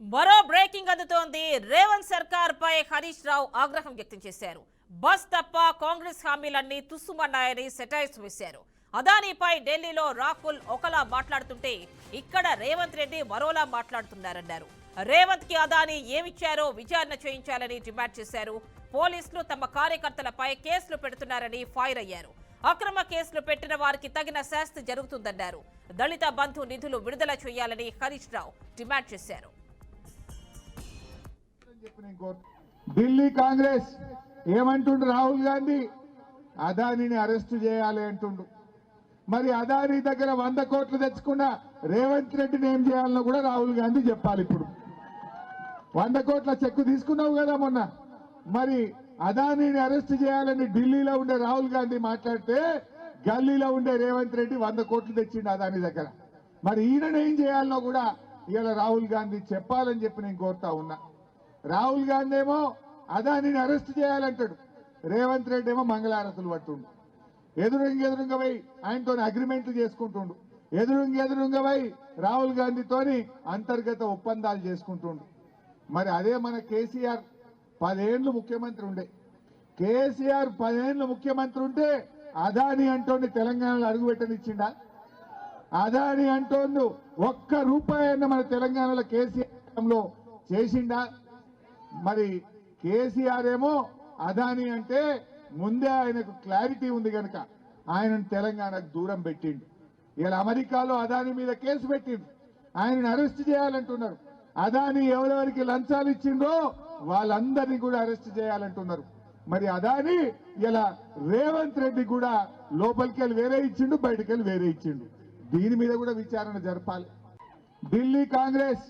మరో బ్రేకింగ్ అందుతోంది. రేవంత్ సర్కార్ పై హరీష్ రావు ఆగ్రహం వ్యక్తం చేశారు. బస్ తప్ప కాంగ్రెస్ హామీలన్నీ తుస్సుమన్నాయని సెటైర్స్ వేశారు. అదానీపై ఢిల్లీలో రాహుల్ ఒకలా మాట్లాడుతుంటే ఇక్కడ రేవంత్ రెడ్డి మరోలా మాట్లాడుతున్నారన్నారు. రేవంత్ కి అదానీ ఏమిచ్చారో విచారణ చేయించాలని డిమాండ్ చేశారు. పోలీసులు తమ కార్యకర్తలపై కేసులు పెడుతున్నారని ఫైర్ అయ్యారు. అక్రమ కేసులు పెట్టిన వారికి తగిన శాస్తి జరుగుతుందన్నారు. దళిత బంధు నిధులు విడుదల చేయాలని హరీష్ రావు డిమాండ్ చేశారు. ఢిల్లీ కాంగ్రెస్ ఏమంటుండు? రాహుల్ గాంధీ అదానీని అరెస్టు చేయాలి అంటుండు. మరి అదానీ దగ్గర 100 కోట్లు తెచ్చుకున్న రేవంత్ రెడ్డిని ఏం చేయాలనో కూడా రాహుల్ గాంధీ చెప్పాలి. ఇప్పుడు 100 కోట్ల చెక్కు తీసుకున్నావు కదా మొన్న. మరి అదానీని అరెస్టు చేయాలని ఢిల్లీలో ఉండే రాహుల్ గాంధీ మాట్లాడితే గల్లీలో ఉండే రేవంత్ రెడ్డి 100 కోట్లు తెచ్చిండు అదానీ దగ్గర. మరి ఈయనను ఏం చేయాలనో కూడా ఇవాళ రాహుల్ గాంధీ చెప్పాలని చెప్పి నేను కోరుతా ఉన్నా. రాహుల్ గాంధీ ఏమో అదానీని అరెస్ట్ చేయాలంటాడు, రేవంత్ రెడ్డి ఏమో మంగళారతులు పట్టుండు. ఎదురుంగా పోయి ఆయనతో అగ్రిమెంట్లు చేసుకుంటుండు. ఎదురుంగా పోయి రాహుల్ గాంధీతోని అంతర్గత ఒప్పందాలు చేసుకుంటుండు. మరి అదే మన కేసీఆర్ 10 ఏళ్ళు ముఖ్యమంత్రి ఉండే. కేసీఆర్ 10 ఏళ్ళు ముఖ్యమంత్రి ఉంటే అదానీ అంటోంది తెలంగాణలో అడుగుపెట్టనిచ్చిండా? అదానీ అంటోందు ఒక్క రూపాయి మన తెలంగాణలో కేసీఆర్ చేసిండా? మరి కేసీఆర్ ఏమో అదానీ అంటే ముందే ఆయనకు క్లారిటీ ఉంది కనుక ఆయనను తెలంగాణకు దూరం పెట్టిండు. ఇలా అమెరికాలో అదానీ మీద కేసు పెట్టిండు, ఆయనను అరెస్ట్ చేయాలంటున్నారు. అదానీ ఎవరెవరికి లంచాలు ఇచ్చిండ్రో వాళ్ళందరినీ కూడా అరెస్ట్ చేయాలంటున్నారు. మరి అదానీ ఇలా రేవంత్ రెడ్డి కూడా లోపలికి వెళ్ళి వేరే ఇచ్చిండు, బయటకు వెళ్ళి వేరే ఇచ్చిండు. దీని మీద కూడా విచారణ జరపాలి. ఢిల్లీ కాంగ్రెస్